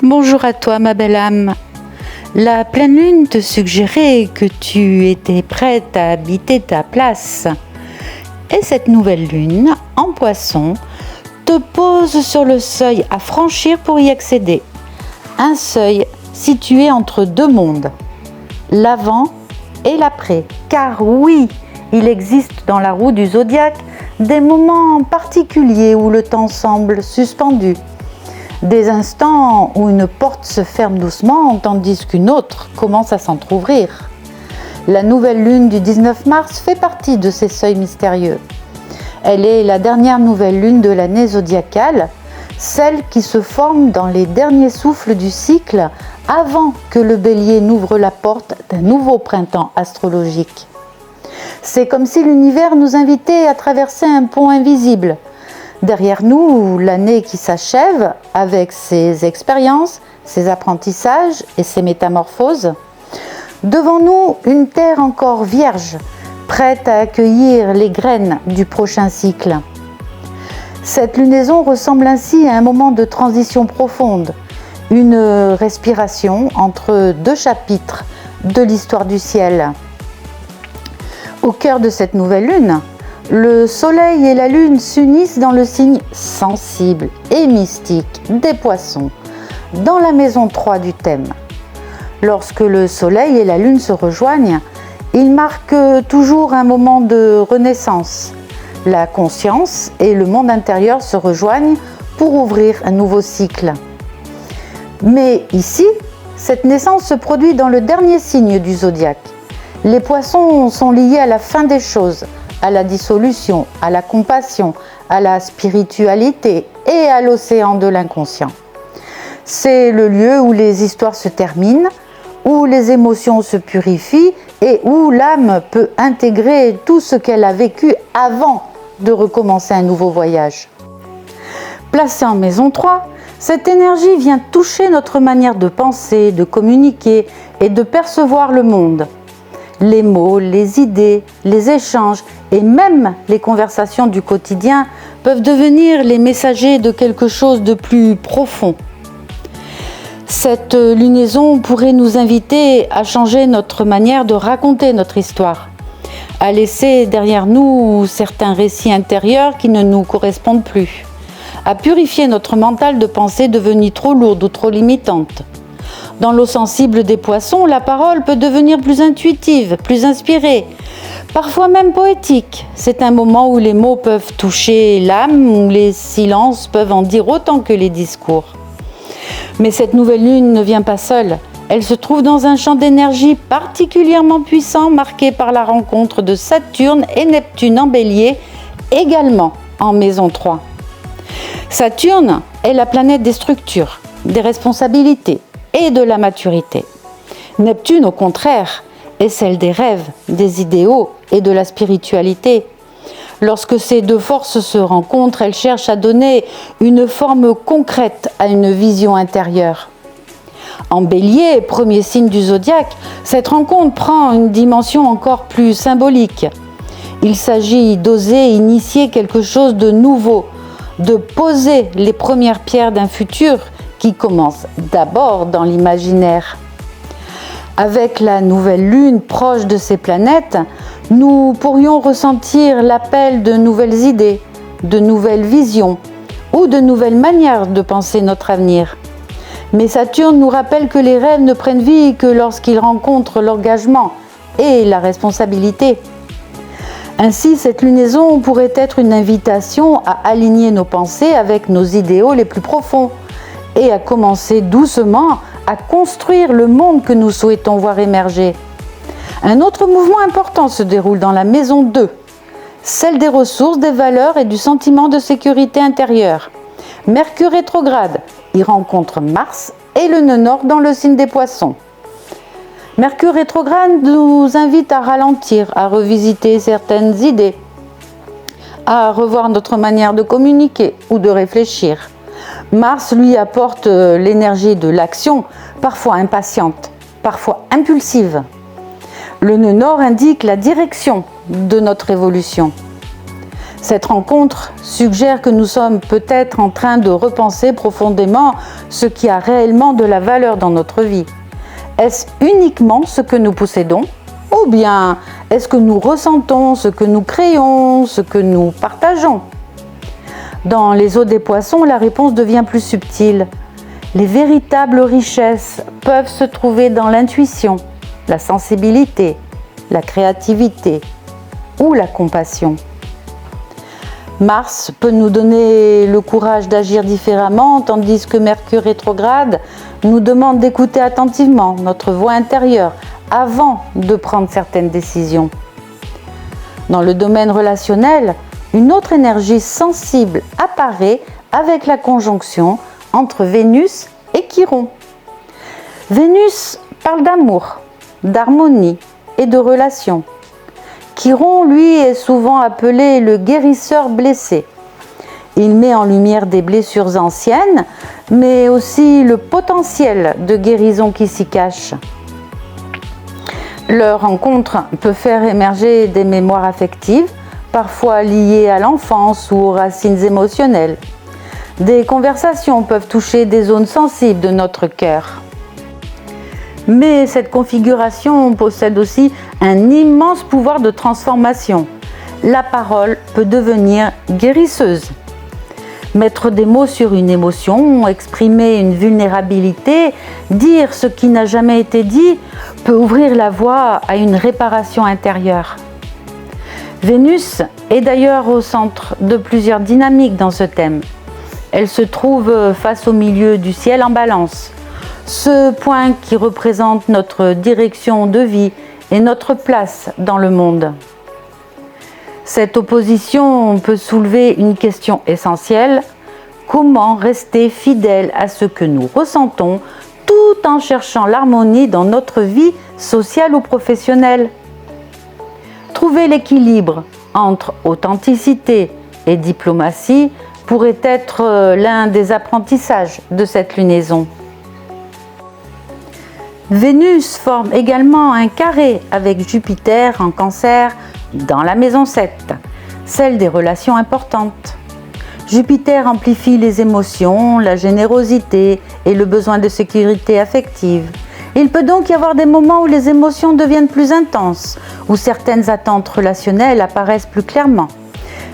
Bonjour à toi ma belle âme. La pleine lune te suggérait que tu étais prête à habiter ta place. Et cette nouvelle lune, en Poisson, te pose sur le seuil à franchir pour y accéder. Un seuil situé entre deux mondes, l'avant et l'après. Car oui, il existe dans la roue du zodiaque des moments particuliers où le temps semble suspendu. Des instants où une porte se ferme doucement tandis qu'une autre commence à s'entrouvrir. La nouvelle lune du 19 mars fait partie de ces seuils mystérieux. Elle est la dernière nouvelle lune de l'année zodiacale, celle qui se forme dans les derniers souffles du cycle avant que le bélier n'ouvre la porte d'un nouveau printemps astrologique. C'est comme si l'univers nous invitait à traverser un pont invisible. Derrière nous, l'année qui s'achève avec ses expériences, ses apprentissages et ses métamorphoses. Devant nous, une terre encore vierge, prête à accueillir les graines du prochain cycle. Cette lunaison ressemble ainsi à un moment de transition profonde, une respiration entre deux chapitres de l'histoire du ciel. Au cœur de cette nouvelle lune, le soleil et la lune s'unissent dans le signe sensible et mystique des poissons, dans la maison 3 du thème. Lorsque le soleil et la lune se rejoignent, ils marquent toujours un moment de renaissance. La conscience et le monde intérieur se rejoignent pour ouvrir un nouveau cycle. Mais ici, cette naissance se produit dans le dernier signe du zodiaque. Les poissons sont liés à la fin des choses, à la dissolution, à la compassion, à la spiritualité et à l'océan de l'inconscient. C'est le lieu où les histoires se terminent, où les émotions se purifient et où l'âme peut intégrer tout ce qu'elle a vécu avant de recommencer un nouveau voyage. Placée en maison 3, cette énergie vient toucher notre manière de penser, de communiquer et de percevoir le monde. Les mots, les idées, les échanges et même les conversations du quotidien peuvent devenir les messagers de quelque chose de plus profond. Cette lunaison pourrait nous inviter à changer notre manière de raconter notre histoire, à laisser derrière nous certains récits intérieurs qui ne nous correspondent plus, à purifier notre mental de pensées devenues trop lourdes ou trop limitantes. Dans l'eau sensible des poissons, la parole peut devenir plus intuitive, plus inspirée, parfois même poétique. C'est un moment où les mots peuvent toucher l'âme, où les silences peuvent en dire autant que les discours. Mais cette nouvelle lune ne vient pas seule. Elle se trouve dans un champ d'énergie particulièrement puissant, marqué par la rencontre de Saturne et Neptune en Bélier, également en maison 3. Saturne est la planète des structures, des responsabilités et de la maturité. Neptune, au contraire, est celle des rêves, des idéaux et de la spiritualité. Lorsque ces deux forces se rencontrent, elles cherchent à donner une forme concrète à une vision intérieure. En Bélier, premier signe du zodiaque, cette rencontre prend une dimension encore plus symbolique. Il s'agit d'oser initier quelque chose de nouveau, de poser les premières pierres d'un futur qui commence d'abord dans l'imaginaire. Avec la nouvelle lune proche de ces planètes, nous pourrions ressentir l'appel de nouvelles idées, de nouvelles visions ou de nouvelles manières de penser notre avenir. Mais Saturne nous rappelle que les rêves ne prennent vie que lorsqu'ils rencontrent l'engagement et la responsabilité. Ainsi, cette lunaison pourrait être une invitation à aligner nos pensées avec nos idéaux les plus profonds et à commencer doucement à construire le monde que nous souhaitons voir émerger. Un autre mouvement important se déroule dans la maison 2, celle des ressources, des valeurs et du sentiment de sécurité intérieure. Mercure rétrograde y rencontre Mars et le nœud nord dans le signe des Poissons. Mercure rétrograde nous invite à ralentir, à revisiter certaines idées, à revoir notre manière de communiquer ou de réfléchir. Mars lui apporte l'énergie de l'action, parfois impatiente, parfois impulsive. Le nœud nord indique la direction de notre évolution. Cette rencontre suggère que nous sommes peut-être en train de repenser profondément ce qui a réellement de la valeur dans notre vie. Est-ce uniquement ce que nous possédons? Ou bien est-ce que nous ressentons, ce que nous créons, ce que nous partageons? Dans les eaux des poissons, la réponse devient plus subtile. Les véritables richesses peuvent se trouver dans l'intuition, la sensibilité, la créativité ou la compassion. Mars peut nous donner le courage d'agir différemment, tandis que Mercure rétrograde nous demande d'écouter attentivement notre voix intérieure avant de prendre certaines décisions. Dans le domaine relationnel, une autre énergie sensible apparaît avec la conjonction entre Vénus et Chiron. Vénus parle d'amour, d'harmonie et de relations. Chiron, lui, est souvent appelé le guérisseur blessé. Il met en lumière des blessures anciennes, mais aussi le potentiel de guérison qui s'y cache. Leur rencontre peut faire émerger des mémoires affectives, parfois liées à l'enfance ou aux racines émotionnelles. Des conversations peuvent toucher des zones sensibles de notre cœur. Mais cette configuration possède aussi un immense pouvoir de transformation. La parole peut devenir guérisseuse. Mettre des mots sur une émotion, exprimer une vulnérabilité, dire ce qui n'a jamais été dit, peut ouvrir la voie à une réparation intérieure. Vénus est d'ailleurs au centre de plusieurs dynamiques dans ce thème. Elle se trouve face au milieu du ciel en balance. Ce point qui représente notre direction de vie et notre place dans le monde. Cette opposition peut soulever une question essentielle: comment rester fidèle à ce que nous ressentons tout en cherchant l'harmonie dans notre vie sociale ou professionnelle? Trouver l'équilibre entre authenticité et diplomatie pourrait être l'un des apprentissages de cette lunaison. Vénus forme également un carré avec Jupiter en Cancer dans la maison 7, celle des relations importantes. Jupiter amplifie les émotions, la générosité et le besoin de sécurité affective. Il peut donc y avoir des moments où les émotions deviennent plus intenses, où certaines attentes relationnelles apparaissent plus clairement.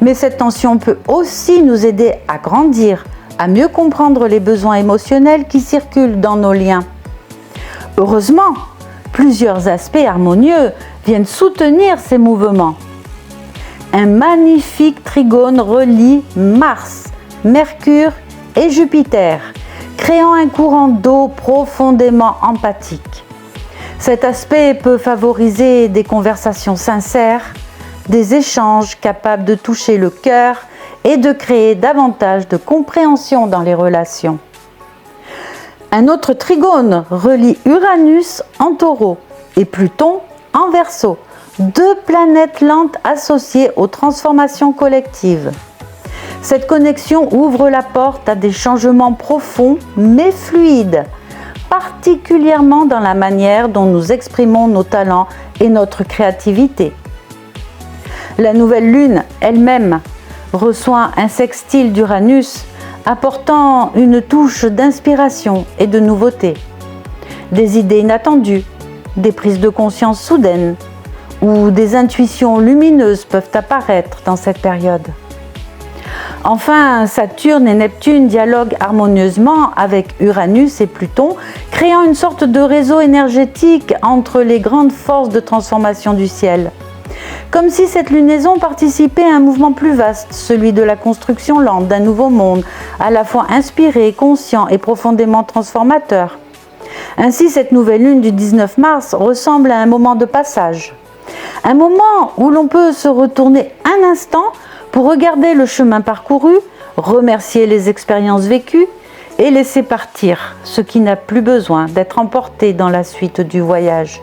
Mais cette tension peut aussi nous aider à grandir, à mieux comprendre les besoins émotionnels qui circulent dans nos liens. Heureusement, plusieurs aspects harmonieux viennent soutenir ces mouvements. Un magnifique trigone relie Mars, Mercure et Jupiter, créant un courant d'eau profondément empathique. Cet aspect peut favoriser des conversations sincères, des échanges capables de toucher le cœur et de créer davantage de compréhension dans les relations. Un autre trigone relie Uranus en Taureau et Pluton en Verseau, deux planètes lentes associées aux transformations collectives. Cette connexion ouvre la porte à des changements profonds mais fluides, particulièrement dans la manière dont nous exprimons nos talents et notre créativité. La nouvelle lune elle-même reçoit un sextile d'Uranus, apportant une touche d'inspiration et de nouveauté. Des idées inattendues, des prises de conscience soudaines ou des intuitions lumineuses peuvent apparaître dans cette période. Enfin, Saturne et Neptune dialoguent harmonieusement avec Uranus et Pluton, créant une sorte de réseau énergétique entre les grandes forces de transformation du ciel. Comme si cette lunaison participait à un mouvement plus vaste, celui de la construction lente d'un nouveau monde, à la fois inspiré, conscient et profondément transformateur. Ainsi, cette nouvelle lune du 19 mars ressemble à un moment de passage. Un moment où l'on peut se retourner un instant pour regarder le chemin parcouru, remercier les expériences vécues et laisser partir ce qui n'a plus besoin d'être emporté dans la suite du voyage.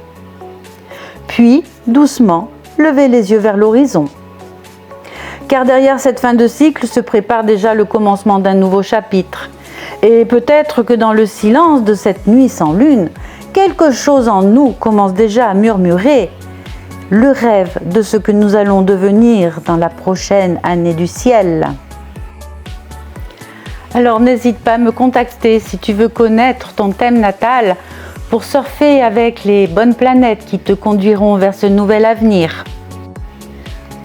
Puis, doucement, lever les yeux vers l'horizon. Car derrière cette fin de cycle se prépare déjà le commencement d'un nouveau chapitre. Et peut-être que dans le silence de cette nuit sans lune, quelque chose en nous commence déjà à murmurer: le rêve de ce que nous allons devenir dans la prochaine année du ciel. Alors n'hésite pas à me contacter si tu veux connaître ton thème natal pour surfer avec les bonnes planètes qui te conduiront vers ce nouvel avenir.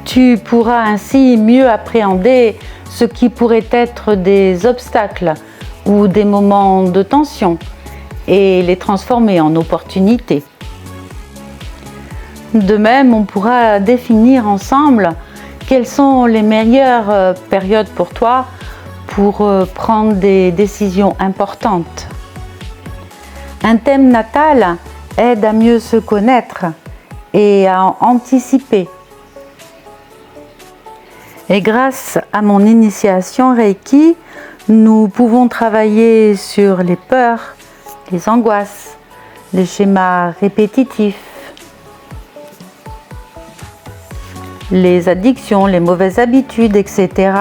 Tu pourras ainsi mieux appréhender ce qui pourrait être des obstacles ou des moments de tension et les transformer en opportunités. De même, on pourra définir ensemble quelles sont les meilleures périodes pour toi pour prendre des décisions importantes. Un thème natal aide à mieux se connaître et à anticiper. Et grâce à mon initiation Reiki, nous pouvons travailler sur les peurs, les angoisses, les schémas répétitifs, les addictions, les mauvaises habitudes, etc.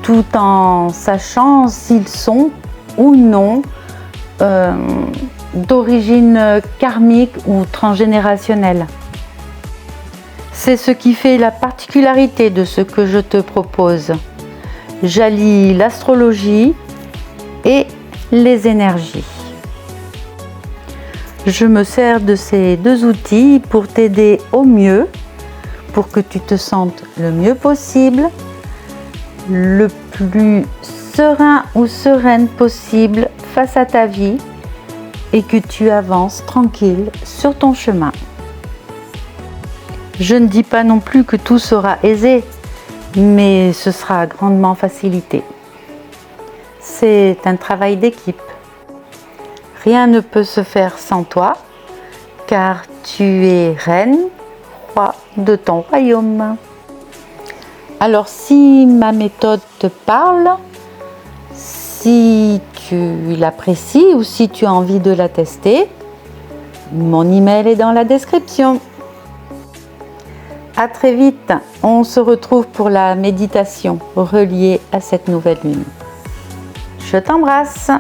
tout en sachant s'ils sont ou non d'origine karmique ou transgénérationnelle. C'est ce qui fait la particularité de ce que je te propose. J'allie l'astrologie et les énergies. Je me sers de ces deux outils pour t'aider au mieux, pour que tu te sentes le mieux possible, le plus serein ou sereine possible face à ta vie et que tu avances tranquille sur ton chemin. Je ne dis pas non plus que tout sera aisé, mais ce sera grandement facilité. C'est un travail d'équipe. Rien ne peut se faire sans toi, car tu es reine, roi de ton royaume. Alors si ma méthode te parle, si tu l'apprécies ou si tu as envie de la tester, mon email est dans la description. À très vite, on se retrouve pour la méditation reliée à cette nouvelle lune. Je t'embrasse.